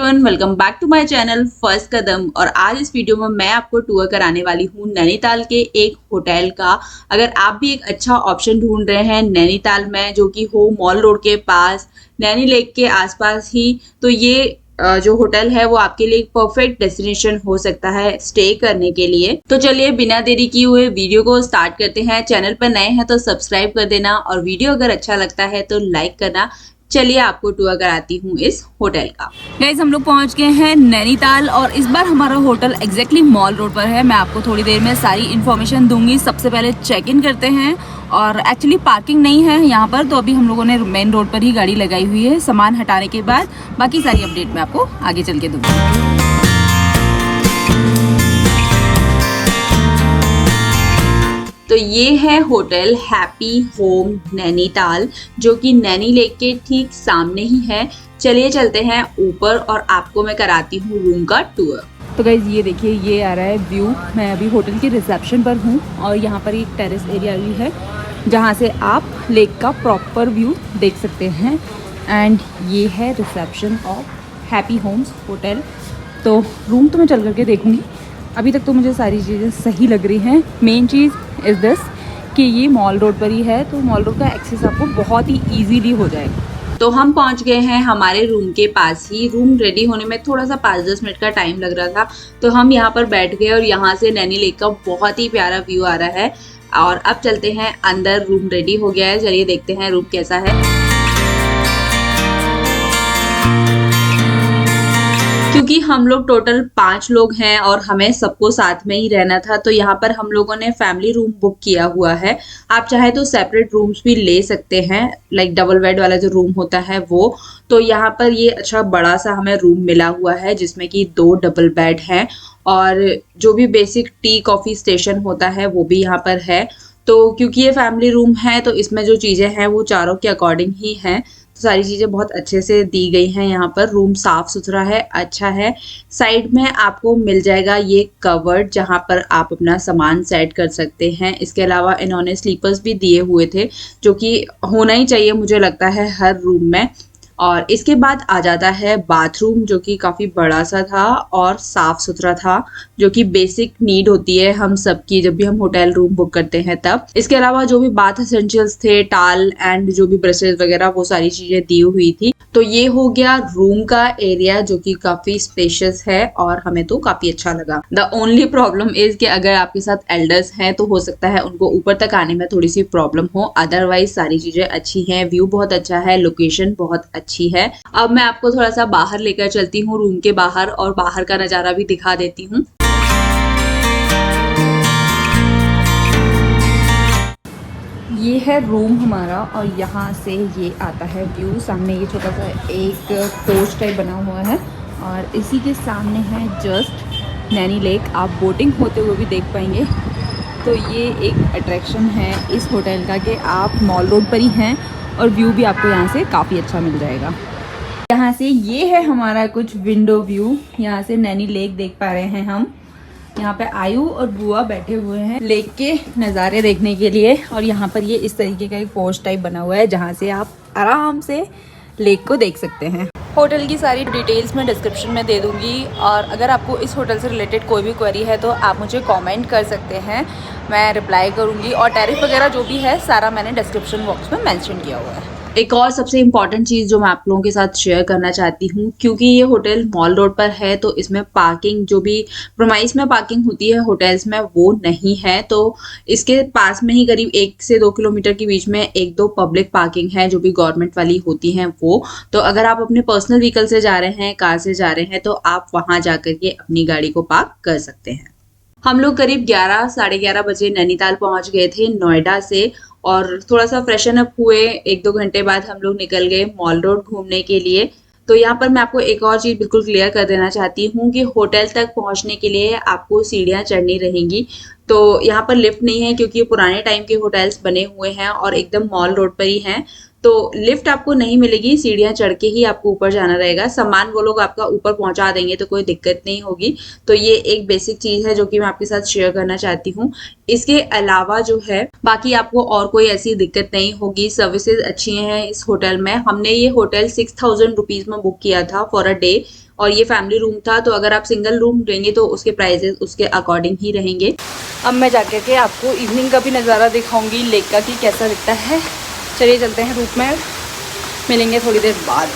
Everyone, welcome back to my channel first Kadam. और आज इस वीडियो में मैं आपको टूर कराने वाली हूँ नैनीताल के एक होटल का। अगर आप भी एक अच्छा ऑप्शन ढूंढ रहे हैं नैनीताल में, जो कि हो मॉल रोड के पास, नैनी लेक के आसपास ही, तो ये जो होटल है वो आपके लिए एक परफेक्ट डेस्टिनेशन हो सकता है स्टे करने के लिए। तो चलिए बिना देरी किए हुए वीडियो को स्टार्ट करते हैं। चैनल पर नए हैं तो सब्सक्राइब कर देना और वीडियो अगर अच्छा लगता है तो लाइक करना। चलिए आपको टूर कराती हूँ इस होटल का। गाइस, हम लोग पहुंच गए हैं नैनीताल और इस बार हमारा होटल एग्जैक्टली मॉल रोड पर है। मैं आपको थोड़ी देर में सारी इन्फॉर्मेशन दूंगी। सबसे पहले चेक इन करते हैं और एक्चुअली पार्किंग नहीं है यहाँ पर, तो अभी हम लोगों ने मेन रोड पर ही गाड़ी लगाई हुई है। सामान हटाने के बाद बाकी सारी अपडेट मैं आपको आगे चल के दूंगी। तो ये है होटल हैप्पी होम नैनीताल, जो कि नैनी लेक के ठीक सामने ही है। चलिए चलते हैं ऊपर और आपको मैं कराती हूँ रूम का टूर। तो गाइज ये देखिए, ये आ रहा है व्यू। मैं अभी होटल के रिसेप्शन पर हूँ और यहाँ पर एक टेरेस एरिया भी है जहाँ से आप लेक का प्रॉपर व्यू देख सकते हैं। एंड ये है reception of happy homes hotel. तो रूम तो मैं चल करके देखूँगी। अभी तक तो मुझे सारी चीज़ें सही लग रही हैं। मेन चीज़ इज़ दिस कि ये मॉल रोड पर ही है, तो मॉल रोड का एक्सेस आपको बहुत ही ईजीली हो जाएगा। तो हम पहुंच गए हैं हमारे रूम के पास ही। रूम रेडी होने में थोड़ा सा 5-10 मिनट का टाइम लग रहा था, तो हम यहाँ पर बैठ गए और यहाँ से नैनी लेक का बहुत ही प्यारा व्यू आ रहा है। और अब चलते हैं अंदर। रूम रेडी हो गया है, चलिए देखते हैं रूम कैसा है। क्योंकि हम लोग टोटल 5 लोग हैं और हमें सबको साथ में ही रहना था, तो यहाँ पर हम लोगों ने फैमिली रूम बुक किया हुआ है। आप चाहे तो सेपरेट रूम्स भी ले सकते हैं, लाइक डबल बेड वाला जो रूम होता है वो। तो यहाँ पर ये अच्छा बड़ा सा हमें रूम मिला हुआ है जिसमें कि 2 डबल बेड हैं और जो भी बेसिक टी कॉफी स्टेशन होता है वो भी यहाँ पर है। तो क्योंकि ये फैमिली रूम है तो इसमें जो चीज़ें हैं वो चारों के अकॉर्डिंग ही हैं। तो सारी चीज़ें बहुत अच्छे से दी गई हैं। यहाँ पर रूम साफ सुथरा है, अच्छा है। साइड में आपको मिल जाएगा ये कवर्ड जहाँ पर आप अपना सामान सेट कर सकते हैं। इसके अलावा इन्होंने स्लीपर्स भी दिए हुए थे, जो कि होना ही चाहिए मुझे लगता है हर रूम में। और इसके बाद आ जाता है बाथरूम, जो कि काफ़ी बड़ा सा था और साफ सुथरा था, जो कि बेसिक नीड होती है हम सबकी जब भी हम होटल रूम बुक करते हैं तब। इसके अलावा जो भी बाथ एसेंशियल्स थे, टाल एंड जो भी ब्रशेस वगैरह, वो सारी चीज़ें दी हुई थी। तो ये हो गया रूम का एरिया, जो कि काफ़ी स्पेशियस है और हमें तो काफ़ी अच्छा लगा। द ओनली प्रॉब्लम इज कि अगर आपके साथ एल्डर्स हैं तो हो सकता है उनको ऊपर तक आने में थोड़ी सी प्रॉब्लम हो। अदरवाइज सारी चीज़ें अच्छी हैं, व्यू बहुत अच्छा है, लोकेशन बहुत अच्छी है। अब मैं आपको थोड़ा सा बाहर लेकर चलती हूँ रूम के बाहर और बाहर का नज़ारा भी दिखा देती हूँ। ये है रूम हमारा और यहाँ से ये आता है व्यू। सामने ये छोटा सा एक पोर्च टाइप बना हुआ है और इसी के सामने है जस्ट नैनी लेक। आप बोटिंग होते हुए भी देख पाएंगे। तो ये एक अट्रैक्शन है इस होटल का कि आप मॉल रोड पर ही हैं और व्यू भी आपको यहाँ से काफ़ी अच्छा मिल जाएगा। यहाँ से ये है हमारा कुछ विंडो व्यू। यहाँ से नैनी लेक देख पा रहे हैं हम। यहाँ पे आयु और बुआ बैठे हुए हैं लेक के नज़ारे देखने के लिए। और यहाँ पर ये इस तरीके का एक पोर्च टाइप बना हुआ है जहाँ से आप आराम से लेक को देख सकते हैं। होटल की सारी डिटेल्स मैं डिस्क्रिप्शन में दे दूँगी और अगर आपको इस होटल से रिलेटेड कोई भी क्वेरी है तो आप मुझे कमेंट कर सकते हैं, मैं रिप्लाई करूँगी। और टैरिफ वगैरह जो भी है सारा मैंने डिस्क्रिप्शन बॉक्स में मेंशन किया हुआ है। एक और सबसे इम्पॉर्टेंट चीज़ जो मैं आप लोगों के साथ शेयर करना चाहती हूँ, क्योंकि ये होटल मॉल रोड पर है तो इसमें पार्किंग, जो भी प्रोमाइस में पार्किंग होती है होटल्स में, वो नहीं है। तो इसके पास में ही करीब 1 से 2 किलोमीटर के बीच में 1-2 पब्लिक पार्किंग है जो भी गवर्नमेंट वाली होती हैं वो। तो अगर आप अपने पर्सनल व्हीकल से जा रहे हैं, कार से जा रहे हैं, तो आप वहाँ जा करके अपनी गाड़ी को पार्क कर सकते हैं। हम लोग करीब 11 साढ़े 11 बजे नैनीताल पहुँच गए थे नोएडा से और थोड़ा सा फ्रेशन अप हुए। 1-2 घंटे बाद हम लोग निकल गए मॉल रोड घूमने के लिए। तो यहाँ पर मैं आपको एक और चीज़ बिल्कुल क्लियर कर देना चाहती हूँ कि होटल तक पहुँचने के लिए आपको सीढ़ियाँ चढ़नी रहेंगी। तो यहाँ पर लिफ्ट नहीं है क्योंकि ये पुराने टाइम के होटल्स बने हुए हैं और एकदम मॉल रोड पर ही हैं। तो लिफ्ट आपको नहीं मिलेगी, सीढ़ियाँ चढ़ के ही आपको ऊपर जाना रहेगा। सामान वो लोग आपका ऊपर पहुंचा देंगे तो कोई दिक्कत नहीं होगी। तो ये एक बेसिक चीज़ है जो कि मैं आपके साथ शेयर करना चाहती हूँ। इसके अलावा जो है बाकी आपको और कोई ऐसी दिक्कत नहीं होगी। सर्विसेज अच्छी हैं इस होटल में। हमने ये होटल 6000 रुपीज़ में बुक किया था फॉर अ डे और ये फैमिली रूम था, तो अगर आप सिंगल रूम लेंगे तो उसके प्राइजेस उसके अकॉर्डिंग ही रहेंगे। अब मैं जाके के आपको इवनिंग का भी नज़ारा दिखाऊंगी लेक का कि कैसा दिखता है। चलिए चलते हैं रूप में, मिलेंगे थोड़ी देर बाद।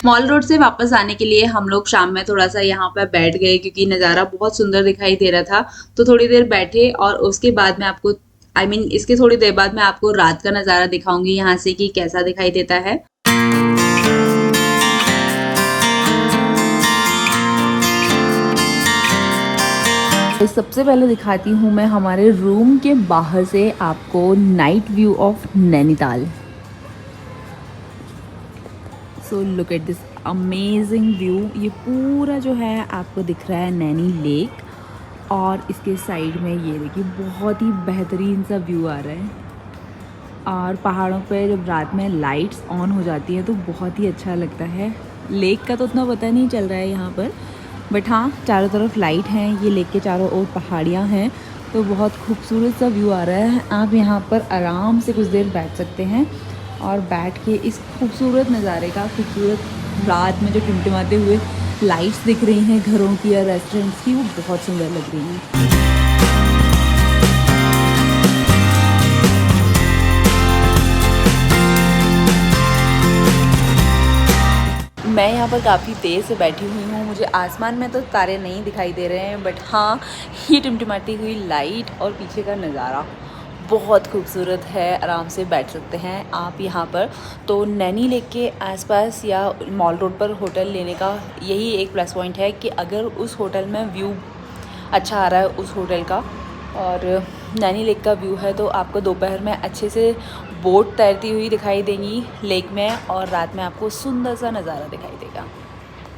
मॉल रोड से वापस आने के लिए हम लोग शाम में थोड़ा सा यहाँ पर बैठ गए क्योंकि नज़ारा बहुत सुंदर दिखाई दे रहा था। तो थोड़ी देर बैठे और उसके बाद में आपको इसके थोड़ी देर बाद मैं आपको रात का नज़ारा दिखाऊंगी यहाँ से कि कैसा दिखाई देता है। सबसे पहले दिखाती हूँ मैं हमारे रूम के बाहर से आपको night view of Nainital. So look at this amazing view. ये पूरा जो है आपको दिख रहा है नैनी लेक और इसके साइड में ये देखिए बहुत ही बेहतरीन सा व्यू आ रहा है। और पहाड़ों पे जब रात में लाइट्स ऑन हो जाती हैं तो बहुत ही अच्छा लगता है। लेक का तो उतना पता नहीं चल रहा है यहाँ पर, बट हाँ चारों तरफ लाइट हैं, ये लेक के चारों ओर पहाड़ियाँ हैं, तो बहुत खूबसूरत सा व्यू आ रहा है। आप यहाँ पर आराम से कुछ देर बैठ सकते हैं और बैठ के इस खूबसूरत नज़ारे का, खूबसूरत रात में जो टिमटिमाते हुए लाइट्स दिख रही हैं घरों की या रेस्टोरेंट्स की, वो बहुत सुंदर लग रही हैं। मैं यहाँ पर काफ़ी देर से बैठी हुई हूँ। मुझे आसमान में तो तारे नहीं दिखाई दे रहे हैं, बट हाँ ये टिमटिमाती हुई लाइट और पीछे का नज़ारा बहुत खूबसूरत है। आराम से बैठ सकते हैं आप यहाँ पर। तो नैनी लेक के आसपास या मॉल रोड पर होटल लेने का यही एक प्लस पॉइंट है कि अगर उस होटल में व्यू अच्छा आ रहा है उस होटल का और नैनी लेक का व्यू है, तो आपको दोपहर में अच्छे से बोट तैरती हुई दिखाई देंगी लेक में और रात में आपको सुंदर सा नज़ारा दिखाई देगा।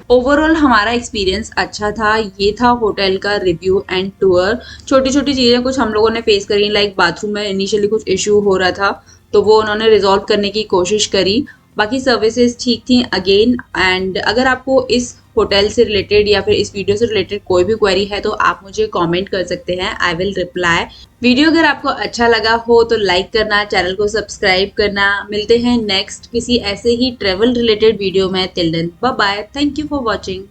ओवरऑल हमारा एक्सपीरियंस अच्छा था। ये था होटल का रिव्यू एंड टूर। छोटी छोटी चीज़ें कुछ हम लोगों ने फेस करी, लाइक बाथरूम में इनिशियली कुछ इश्यू हो रहा था तो वो उन्होंने रिजॉल्व करने की कोशिश करी। बाकी सर्विसेज ठीक थी अगेन। एंड अगर आपको इस होटल से रिलेटेड या फिर इस वीडियो से रिलेटेड कोई भी क्वेरी है तो आप मुझे कमेंट कर सकते हैं, आई विल रिप्लाई। वीडियो अगर आपको अच्छा लगा हो तो लाइक करना, चैनल को सब्सक्राइब करना। मिलते हैं नेक्स्ट किसी ऐसे ही ट्रेवल रिलेटेड वीडियो में। Till then bye bye, thank you for watching.